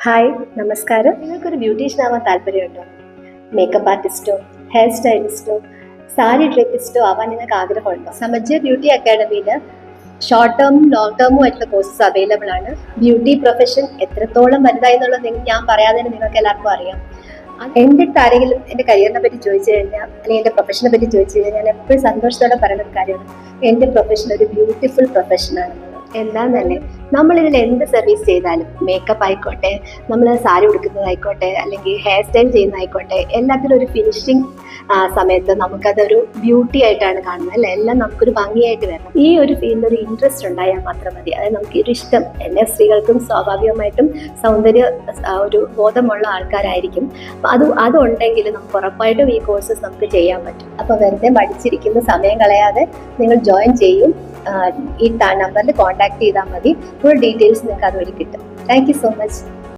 Hi, നമസ്കാരം. നിങ്ങൾക്കൊരു beautician ആവാൻ താല്പര്യമുണ്ടോ? മേക്കപ്പ് ആർട്ടിസ്റ്റോ, ഹെയർ സ്റ്റൈലിസ്റ്റോ, സാരി ഡ്രേപ്പിസ്റ്റോ ആവാൻ നിങ്ങൾക്ക് ആഗ്രഹമുണ്ടോ? സമജ്യ ബ്യൂട്ടി അക്കാഡമിയിൽ ഷോർട്ട് ടേമും ലോങ് ടേമും ആയിട്ടുള്ള കോഴ്സസ് അവൈലബിൾ ആണ്. ബ്യൂട്ടി പ്രൊഫഷൻ എത്രത്തോളം വലുതായി എന്നുള്ളത് ഞാൻ പറയാതെ നിങ്ങൾക്ക് എല്ലാവർക്കും അറിയാം. എൻ്റെ അടുത്ത് ആരെങ്കിലും എൻ്റെ കരിയറിനെ പറ്റി ചോദിച്ചു കഴിഞ്ഞാൽ, അല്ലെങ്കിൽ എൻ്റെ പ്രൊഫഷനെ പറ്റി ചോദിച്ചു കഴിഞ്ഞാൽ, ഞാൻ എപ്പോഴും സന്തോഷത്തോടെ പറയുന്ന ഒരു കാര്യമാണ്, എൻ്റെ പ്രൊഫഷൻ ഒരു ബ്യൂട്ടിഫുൾ പ്രൊഫഷനാണ്. എന്താന്നല്ലേ, നമ്മളിതിൽ എന്ത് സർവീസ് ചെയ്താലും, മേക്കപ്പ് ആയിക്കോട്ടെ, നമ്മൾ സാരി ഉടുക്കുന്നതായിക്കോട്ടെ, അല്ലെങ്കിൽ ഹെയർ സ്റ്റൈൽ ചെയ്യുന്നതായിക്കോട്ടെ, എല്ലാത്തിലും ഒരു ഫിനിഷിങ് സമയത്ത് നമുക്കതൊരു ബ്യൂട്ടി ആയിട്ടാണ് കാണുന്നത് അല്ലേ. എല്ലാം നമുക്കൊരു ഭംഗിയായിട്ട് വരണം. ഈ ഒരു ഫീൽഡിൽ ഒരു ഇൻട്രസ്റ്റ് ഉണ്ടായാൽ മാത്രം മതി. അതായത് നമുക്കൊരു ഇഷ്ടം, എല്ലാ സ്ത്രീകൾക്കും സ്വാഭാവികമായിട്ടും സൗന്ദര്യ ഒരു ബോധമുള്ള ആൾക്കാരായിരിക്കും. അതുണ്ടെങ്കിൽ നമുക്ക് ഉറപ്പായിട്ടും ഈ കോഴ്സസ് നമുക്ക് ചെയ്യാൻ പറ്റും. അപ്പോൾ വെറുതെ പഠിച്ചിരിക്കുന്ന സമയം കളയാതെ നിങ്ങൾ ജോയിൻ ചെയ്യും. ഈ നമ്പറിൽ കോൺടാക്ട് ചെയ്താൽ മതി. ഫുൾ ഡീറ്റെയിൽസ് നിങ്ങൾക്ക് അതുവഴി കിട്ടും. Thank you so much.